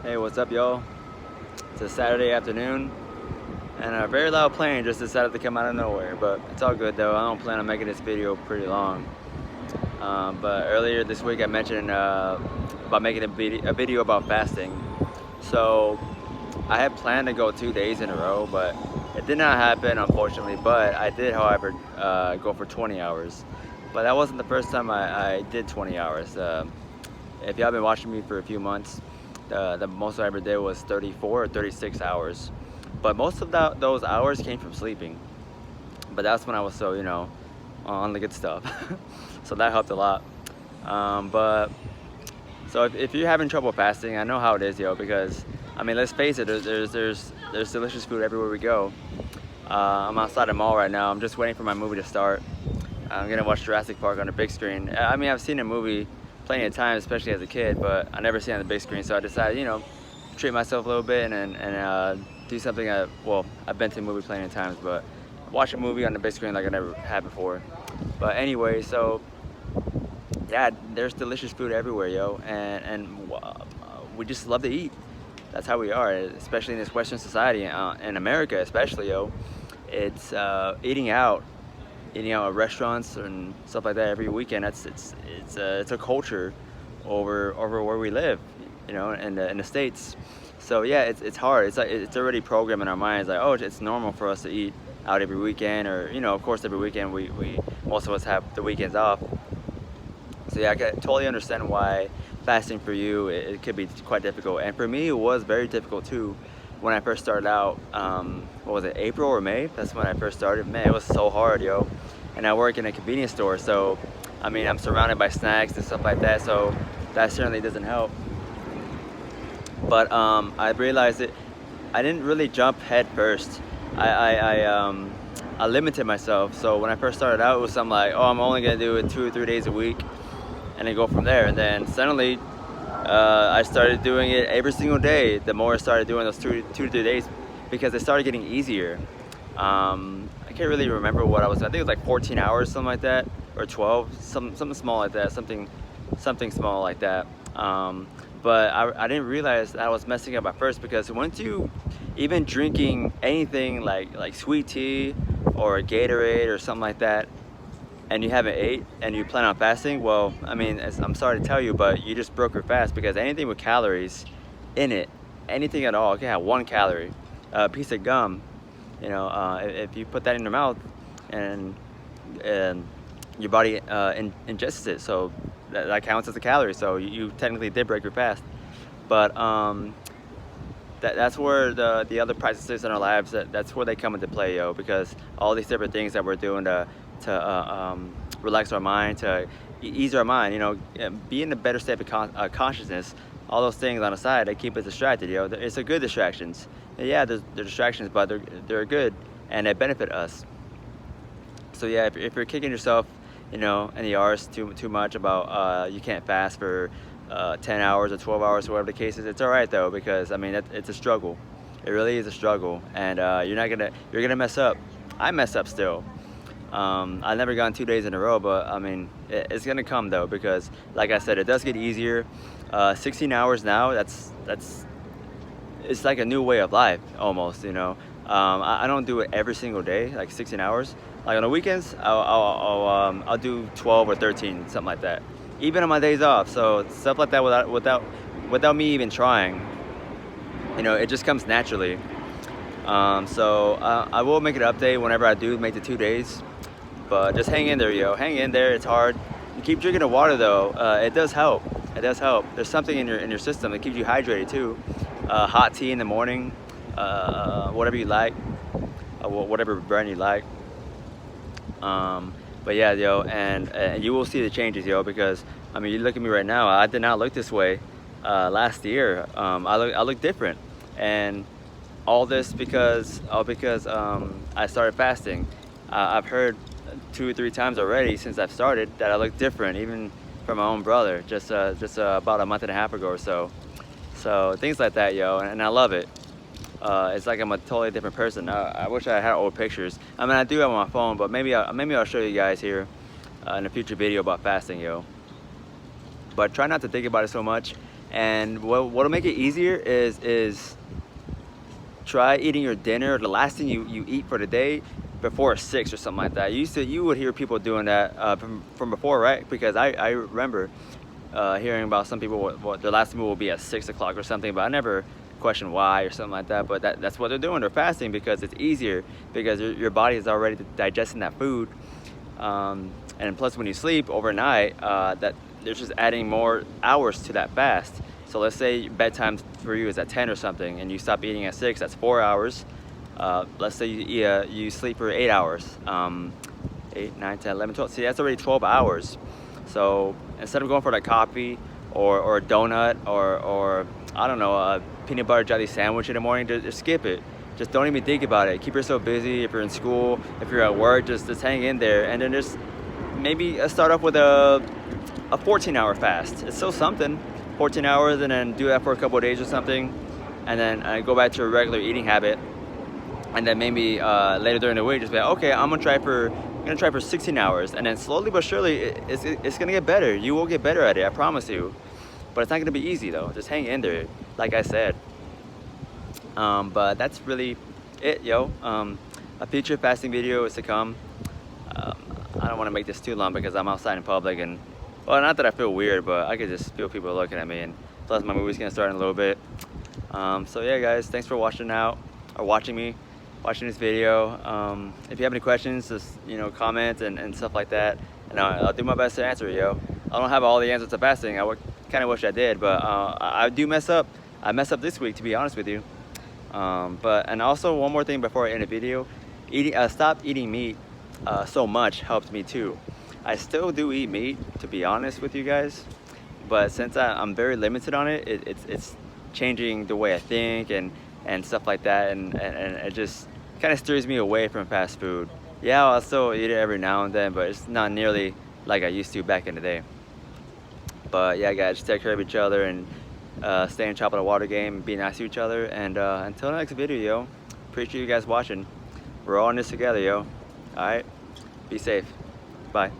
Hey, what's up, y'all? It's a Saturday afternoon, and a very loud plane just decided to come out of nowhere. But it's all good though. I don't plan on making this video pretty long. But earlier this week, I mentioned about making a video about fasting. So I had planned to go 2 days in a row, but it did not happen, unfortunately. But I did, however, go for 20 hours. But that wasn't the first time I did 20 hours. If y'all been watching me for a few months, the most I ever did was 34 or 36 hours. But most of those hours came from sleeping. But that's when I was so, on the good stuff. So that helped a lot. But so if you're having trouble fasting, I know how it is, because I mean, let's face it, there's delicious food everywhere we go. I'm outside the mall right now. I'm just waiting for my movie to start. I'm gonna watch Jurassic Park on the big screen. I mean, I've seen the movie plenty of times, especially as a kid, but I never seen it on the big screen. So I decided, treat myself a little bit and do something. Well, I've been to the movie plenty of times, but watch a movie on the big screen like I never had before. But anyway, so yeah, there's delicious food everywhere, yo, and we just love to eat. That's how we are, especially in this Western society, in America especially, yo. It's eating out at restaurants and stuff like that every weekend. It's a culture over where we live, in the States. So yeah, it's hard. It's like it's already programmed in our minds, like, oh, it's normal for us to eat out every weekend, or of course every weekend we most of us have the weekends off. So yeah, I can totally understand why fasting for you, it could be quite difficult, and for me it was very difficult too. When I first started out, what was it, April or May? That's when I first started. Man, it was so hard, yo. And I work in a convenience store, so I mean, I'm surrounded by snacks and stuff like that, so that certainly doesn't help. But I realized it. I didn't really jump head first. I limited myself. So when I first started out, it was something like, oh, I'm only gonna do it 2 or 3 days a week, and then go from there. And then suddenly, I started doing it every single day. The more I started doing those 2 to 3 days, because it started getting easier. I can't really remember what I was. I think it was like 14 hours, something like that, or 12, something small like that, something small like that. But I didn't realize that I was messing up at first, because once you even drinking anything like sweet tea or a Gatorade or something like that, and you haven't ate and you plan on fasting, well, I mean, I'm sorry to tell you, but you just broke your fast, because anything with calories in it, anything at all, it can have 1 calorie. A piece of gum, if you put that in your mouth, and your body ingests it, so that counts as a calorie. So you technically did break your fast. But that's where the other practices in our lives, that's where they come into play, yo, because all these different things that we're doing to relax our mind, to ease our mind, be in a better state of consciousness. All those things on the side, they keep us distracted, yo. It's a good distractions. Yeah, they're distractions, but they're good, and they benefit us. So yeah, if you're kicking yourself, in the arse too much about you can't fast for 10 hours or 12 hours, whatever the case is, it's all right though, because I mean, it's a struggle. It really is a struggle, and you're gonna mess up. I mess up still. I've never gone 2 days in a row, but I mean, it's gonna come though, because like I said, it does get easier. 16 hours now, it's like a new way of life almost, I don't do it every single day, like 16 hours. Like on the weekends, I'll do 12 or 13, something like that. Even on my days off, so stuff like that without me even trying, it just comes naturally. So I will make an update whenever I do make the 2 days, but just hang in there, yo. Hang in there. It's hard. You keep drinking the water though. It does help. It does help. There's something in your system that keeps you hydrated too. Hot tea in the morning, whatever you like, whatever brand you like. But yeah, yo, and you will see the changes, yo, because I mean, you look at me right now. I did not look this way last year. I look different, and all this because I started fasting. I've heard 2 or 3 times already since I've started that I look different, even from my own brother, just about a month and a half ago or so. So things like that, yo, and I love it. It's like I'm a totally different person. I wish I had old pictures. I mean, I do have on my phone, but maybe I'll show you guys here in a future video about fasting, yo. But try not to think about it so much. And what'll make it easier is try eating your dinner, the last thing you eat for the day, before 6 or something like that. You would hear people doing that from before, right? Because I remember hearing about some people what their last meal will be at 6 o'clock or something, but I never questioned why or something like that. But that's what they're doing. They're fasting because it's easier, because your body is already digesting that food. And plus, when you sleep overnight, that they're just adding more hours to that fast. So let's say bedtime for you is at 10 or something, and you stop eating at 6. That's 4 hours. Let's say you sleep for 8 hours. 8, 9, 10, 11, 12. See, that's already 12 hours. So instead of going for like coffee or a donut or I don't know, a peanut butter jelly sandwich in the morning, just skip it. Just don't even think about it. Keep yourself busy. If you're in school, if you're at work, just hang in there, and then just maybe start off with a 14-hour fast. It's still something. 14 hours, and then do that for a couple of days or something, and then go back to a regular eating habit. And then maybe later during the week, just be like, okay, I'm gonna try for 16 hours, and then slowly but surely it's gonna get better. You will get better at it, I promise you. But it's not gonna be easy though. Just hang in there, like I said. But that's really it, yo. A future fasting video is to come. I don't want to make this too long because I'm outside in public, and well, not that I feel weird, but I could just feel people looking at me, and plus my movie's gonna start in a little bit. So yeah, guys, thanks for watching this video. If you have any questions, just comment and stuff like that, and I'll do my best to answer it, yo. I don't have all the answers to fasting. I kind of wish I did, but I do mess up. I messed up this week, to be honest with you. And also one more thing before I end the video, stop eating meat so much helped me too. I still do eat meat, to be honest with you guys, but since I'm very limited on it, it's changing the way I think and stuff like that, and it just kind of steers me away from fast food. Yeah, I'll still eat it every now and then, but it's not nearly like I used to back in the day. But yeah, guys, just take care of each other, and stay in top of the water game, be nice to each other, and until the next video, yo, appreciate you guys watching. We're all in this together, yo. Alright, be safe. Bye.